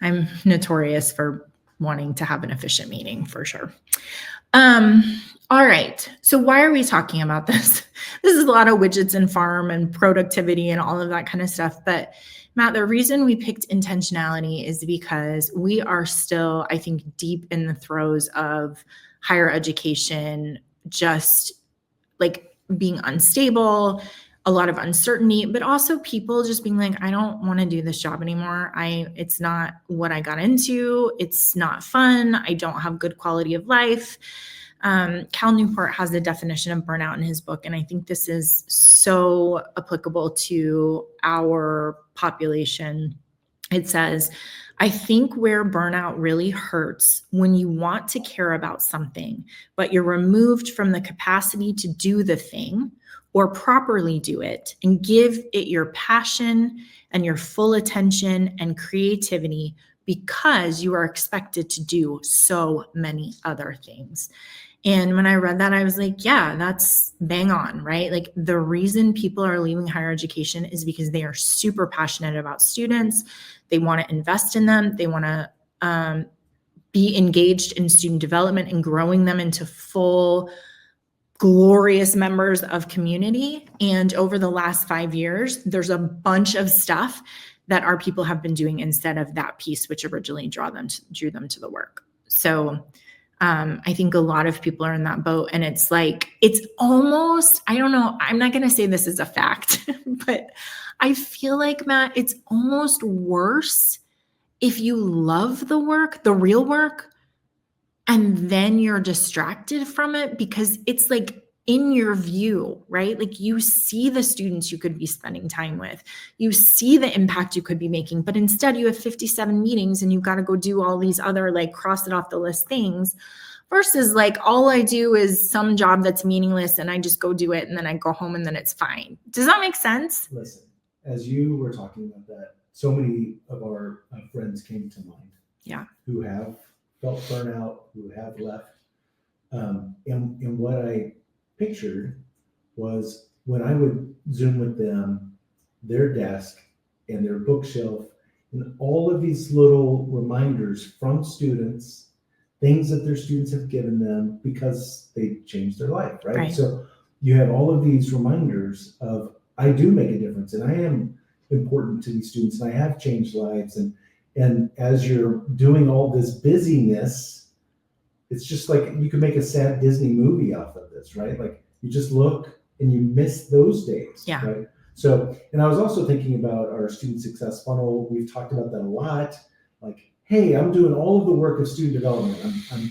I'm notorious for wanting to have an efficient meeting for sure. All right. So why are we talking about this? This is a lot of widgets and farm and productivity and all of that kind of stuff. But Matt, the reason we picked intentionality is because we are still, I think, deep in the throes of higher education, just like being unstable, a lot of uncertainty, but also people just being like, I don't want to do this job anymore. It's not what I got into. It's not fun. I don't have good quality of life. Cal Newport has the definition of burnout in his book, and I think this is so applicable to our population. It says, I think where burnout really hurts when you want to care about something, but you're removed from the capacity to do the thing or properly do it and give it your passion and your full attention and creativity because you are expected to do so many other things. And when I read that, I was like, yeah, that's bang on, right? Like the reason people are leaving higher education is because they are super passionate about students. They want to invest in them. They want to be engaged in student development and growing them into full, glorious members of community. And over the last 5 years, there's a bunch of stuff that our people have been doing instead of that piece, which originally drew them to the work. So I think a lot of people are in that boat, and it's like, it's almost, I don't know, I'm not going to say this is a fact, but I feel like, Matt, it's almost worse if you love the work, the real work, and then you're distracted from it because it's like in your view, right? Like you see the students you could be spending time with, you see the impact you could be making, but instead you have 57 meetings and you've got to go do all these other like cross it off the list things versus like all I do is some job that's meaningless and I just go do it and then I go home and then it's fine. Does that make sense? Listen, as you were talking about that, so many of our friends came to mind. Yeah. Who have felt burnout, who have left. And what I pictured was when I would Zoom with them, their desk and their bookshelf, and all of these little reminders from students, things that their students have given them because they changed their life, right? So you have all of these reminders of, I do make a difference and I am important to these students and I have changed lives. And as you're doing all this busyness, it's just like you could make a sad Disney movie off of this, right? Like you just look and you miss those days, yeah. Right? So, and I was also thinking about our student success funnel. We've talked about that a lot. Like, hey, I'm doing all of the work of student development. I'm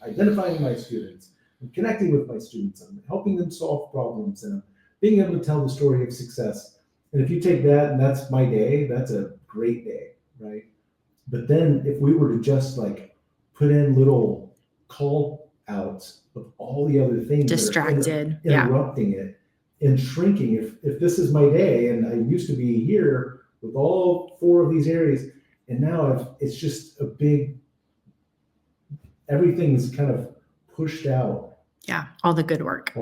identifying my students. I'm connecting with my students. I'm helping them solve problems and I'm being able to tell the story of success. And if you take that and that's my day, that's a great day. Right. But then if we were to just like put in little call outs of all the other things distracted, that are interrupting it and shrinking, if this is my day and I used to be here with all 4 of these areas and now it's just a big, everything is kind of pushed out. Yeah. All the good work.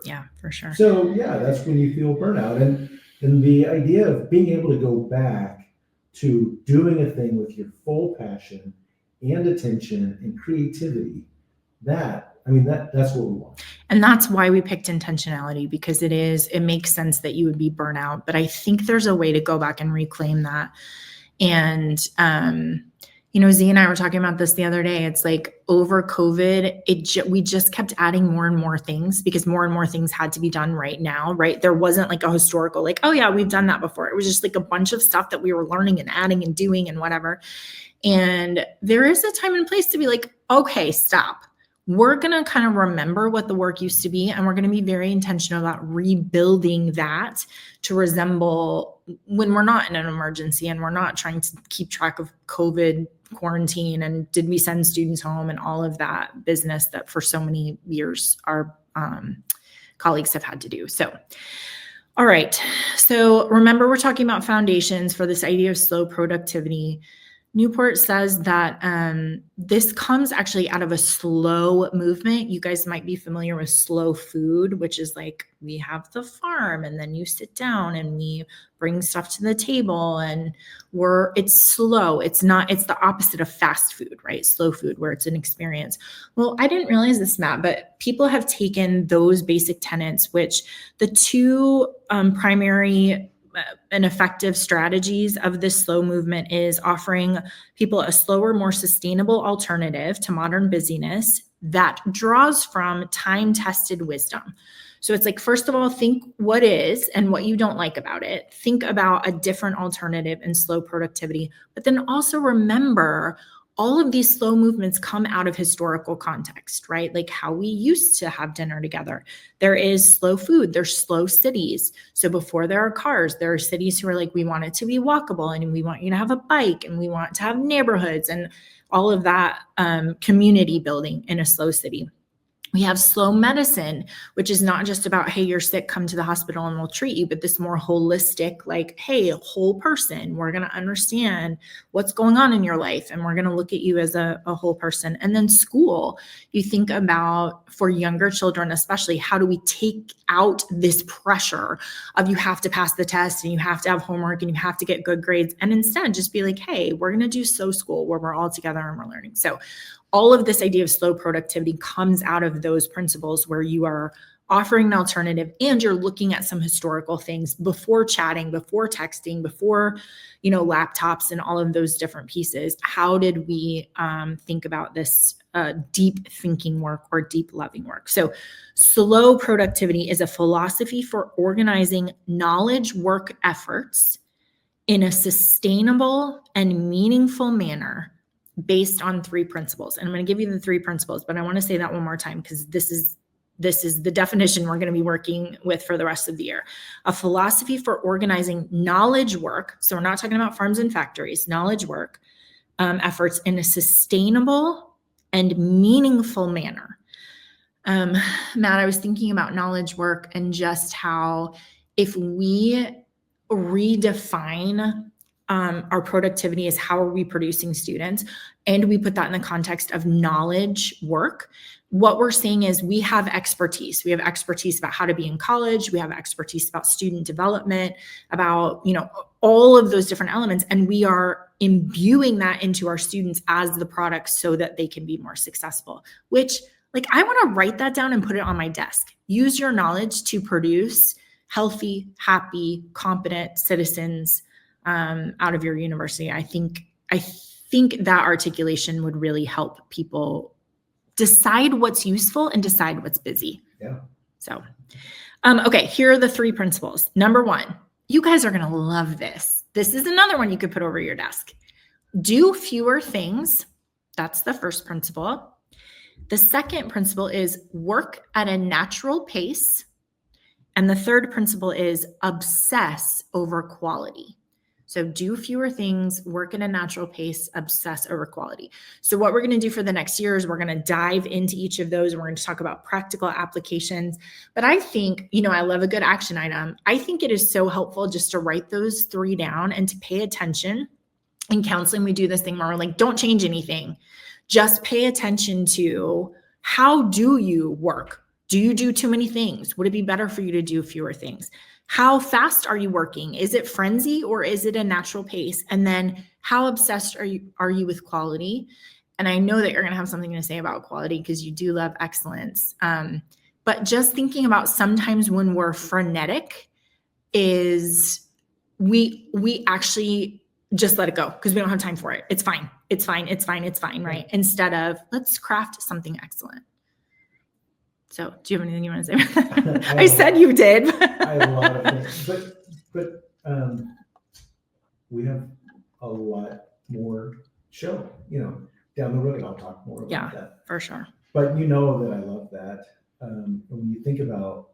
Yeah, for sure. So yeah, that's when you feel burnout. And the idea of being able to go back to doing a thing with your full passion and attention and creativity, that's what we want. And that's why we picked intentionality, because it makes sense that you would be burnout, but I think there's a way to go back and reclaim that. And, Z and I were talking about this the other day. It's like over COVID, we just kept adding more and more things because more and more things had to be done right now, right? There wasn't like a historical, like, oh yeah, we've done that before. It was just like a bunch of stuff that we were learning and adding and doing and whatever. And there is a time and place to be like, okay, stop. We're going to kind of remember what the work used to be, and we're going to be very intentional about rebuilding that to resemble when we're not in an emergency and we're not trying to keep track of COVID quarantine and did we send students home and all of that business that for so many years our colleagues have had to do. So, all right. So remember, we're talking about foundations for this idea of slow productivity. Newport says that this comes actually out of a slow movement. You guys might be familiar with slow food, which is like we have the farm and then you sit down and we bring stuff to the table and it's slow. It's the opposite of fast food, right? Slow food, where it's an experience. Well, I didn't realize this, Matt, but people have taken those basic tenets, which the 2 primary and effective strategies of this slow movement is offering people a slower, more sustainable alternative to modern busyness that draws from time-tested wisdom. So it's like, first of all, think what is and what you don't like about it. Think about a different alternative in slow productivity, but then also remember all of these slow movements come out of historical context, right? Like how we used to have dinner together. There is slow food, there's slow cities. So before there are cars, there are cities who are like, we want it to be walkable and we want you to have a bike and we want to have neighborhoods and all of that community building in a slow city. We have slow medicine, which is not just about, hey, you're sick, come to the hospital and we'll treat you, but this more holistic, like, hey, a whole person, we're going to understand what's going on in your life and we're going to look at you as a whole person. And then school, you think about for younger children, especially, how do we take out this pressure of you have to pass the test and you have to have homework and you have to get good grades, and instead just be like, hey, we're going to do slow school where we're all together and we're learning. So all of this idea of slow productivity comes out of those principles where you are offering an alternative and you're looking at some historical things before chatting, before texting, before, laptops and all of those different pieces. How did we think about this deep thinking work or deep loving work? So slow productivity is a philosophy for organizing knowledge work efforts in a sustainable and meaningful manner based on 3 principles. And I'm going to give you the 3 principles, but I want to say that one more time because this is the definition we're going to be working with for the rest of the year. A philosophy for organizing knowledge work. So we're not talking about farms and factories, knowledge work efforts in a sustainable and meaningful manner. Matt, I was thinking about knowledge work and just how if we redefine our productivity as how are we producing students, and we put that in the context of knowledge work, what we're saying is we have expertise. We have expertise about how to be in college. We have expertise about student development, about, all of those different elements. And we are imbuing that into our students as the product so that they can be more successful, which, like, I want to write that down and put it on my desk. Use your knowledge to produce healthy, happy, competent citizens out of your university. I think that articulation would really help people decide what's useful and decide what's busy. Yeah. So, okay, here are the 3 principles. Number 1, you guys are going to love this. This is another one you could put over your desk. Do fewer things. That's the first principle. The second principle is work at a natural pace. And the third principle is obsess over quality. So do fewer things, work at a natural pace, obsess over quality. So what we're going to do for the next year is we're going to dive into each of those and we're going to talk about practical applications. But I think, I love a good action item. I think it is so helpful just to write those 3 down and to pay attention. In counseling, we do this thing where we're like, don't change anything. Just pay attention to how do you work? Do you do too many things? Would it be better for you to do fewer things? How fast are you working? Is it frenzy or is it a natural pace? And then how obsessed are you with quality? And I know that you're going to have something to say about quality because you do love excellence. But just thinking about sometimes when we're frenetic is we actually just let it go because we don't have time for it. It's fine. It's fine. It's fine. It's fine. Right. Instead of let's craft something excellent. So do you have anything you want to say about that? I said you did. I have a lot of things, but we have a lot more show, down the road. I'll talk more about that. For sure. But you know that I love that. When you think about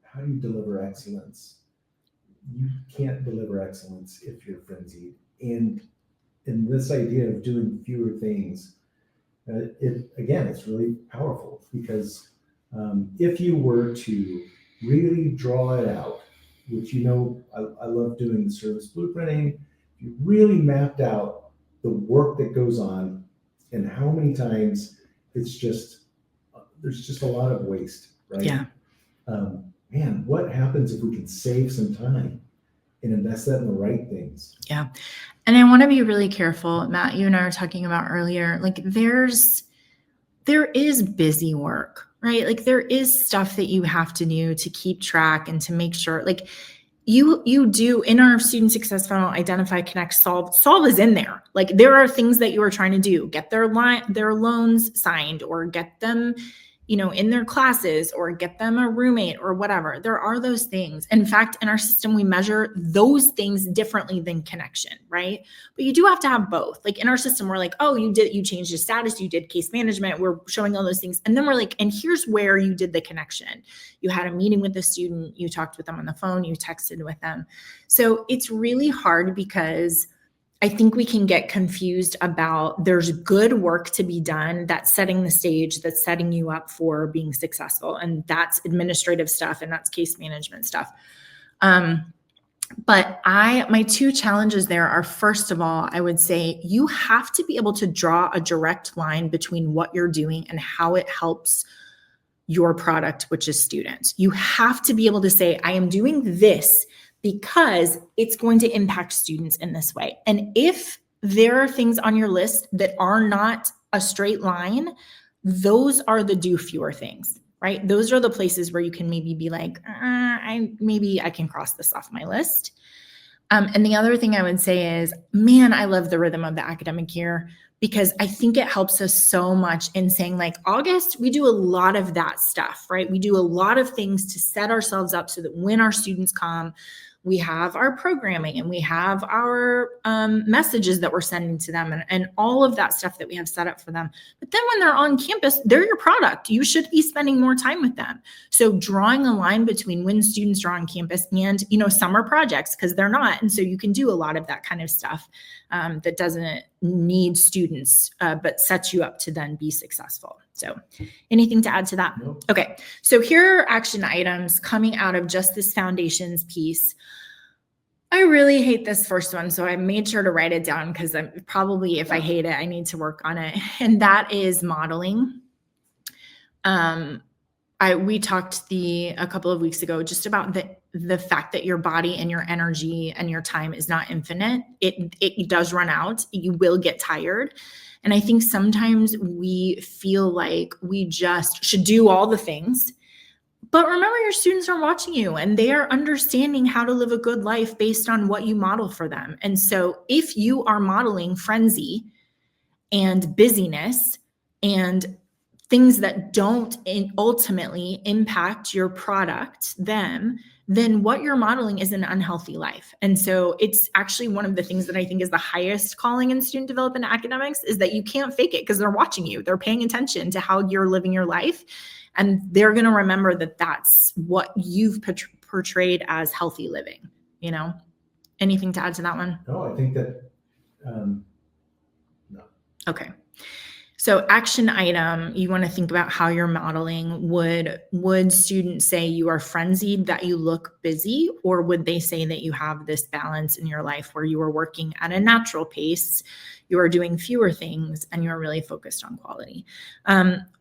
how do you deliver excellence, you can't deliver excellence if you're frenzied. And in this idea of doing fewer things, it's really powerful because if you were to really draw it out, which I love doing the service blueprinting, if you really mapped out the work that goes on and how many times there's just a lot of waste, right? Yeah. Man, what happens if we can save some time and invest that in the right things? Yeah. And I want to be really careful, Matt, you and I were talking about earlier, like there is busy work, right? Like there is stuff that you have to do to keep track and to make sure, like you do in our student success funnel, identify, connect, solve is in there. Like there are things that you are trying to do, get their loans signed or get them in their classes, or get them a roommate or whatever. There are those things. In fact, in our system, we measure those things differently than connection, right? But you do have to have both. Like in our system, we're like, oh, you changed the status, you did case management, we're showing all those things. And then we're like, and here's where you did the connection. You had a meeting with the student, you talked with them on the phone, you texted with them. So it's really hard because I think we can get confused about there's good work to be done that's setting the stage, that's setting you up for being successful. And that's administrative stuff and that's case management stuff. But my two challenges there are, first of all, I would say you have to be able to draw a direct line between what you're doing and how it helps your product, which is students. You have to be able to say, I am doing this because it's going to impact students in this way. And if there are things on your list that are not a straight line, those are the do fewer things, right? Those are the places where you can maybe be like, maybe I can cross this off my list. And the other thing I would say is, man, I love the rhythm of the academic year, because I think it helps us so much in saying, like, August, we do a lot of that stuff, right? We do a lot of things to set ourselves up so that when our students come, we have our programming and we have our messages that we're sending to them and all of that stuff that we have set up for them. But then when they're on campus, they're your product. You should be spending more time with them. So drawing a line between when students are on campus and, summer projects, because they're not. And so you can do a lot of that kind of stuff that doesn't need students, but sets you up to then be successful. So anything to add to that? Nope. Okay. So here are action items coming out of just this foundations piece. I really hate this first one, so I made sure to write it down because I'm probably, if I hate it, I need to work on it. And that is modeling. We talked a couple of weeks ago just about the fact that your body and your energy and your time is not infinite. It does run out. You will get tired. And I think sometimes we feel like we just should do all the things. But remember, your students are watching you and they are understanding how to live a good life based on what you model for them. And so if you are modeling frenzy and busyness and things that don't ultimately impact your product, then what you're modeling is an unhealthy life. And so it's actually one of the things that I think is the highest calling in student development academics, is that you can't fake it because they're watching you. They're paying attention to how you're living your life. And they're going to remember that that's what you've portrayed as healthy living. Anything to add to that one? No, I think that, no. Okay. So action item, you want to think about how you're modeling. Would students say you are frenzied, that you look busy, or would they say that you have this balance in your life where you are working at a natural pace, you are doing fewer things, and you're really focused on quality?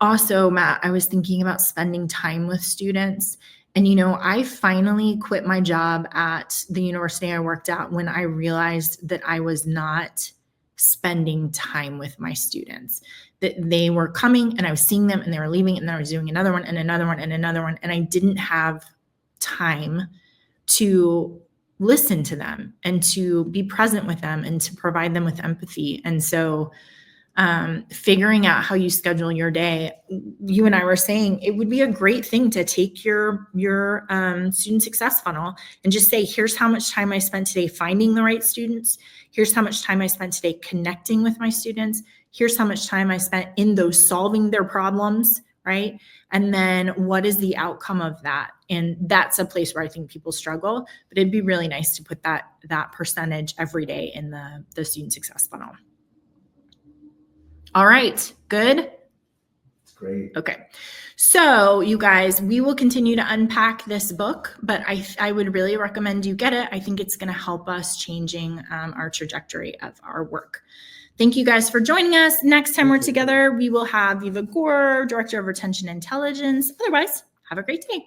Also, Matt, I was thinking about spending time with students. And, I finally quit my job at the university I worked at when I realized that I was not spending time with my students, that they were coming and I was seeing them and they were leaving, and then I was doing another one and another one and another one. And I didn't have time to listen to them and to be present with them and to provide them with empathy. And so figuring out how you schedule your day, you and I were saying it would be a great thing to take your student success funnel and just say, here's how much time I spent today finding the right students. Here's how much time I spent today connecting with my students. Here's how much time I spent in those solving their problems, right? And then what is the outcome of that? And that's a place where I think people struggle, but it'd be really nice to put that percentage every day in the student success funnel. All right, good? It's great. Okay. So you guys, we will continue to unpack this book, but I would really recommend you get it. I think it's going to help us changing our trajectory of our work. Thank you guys for joining us. Next time we're together, we will have Viva Gore, Director of Retention Intelligence. Otherwise, have a great day.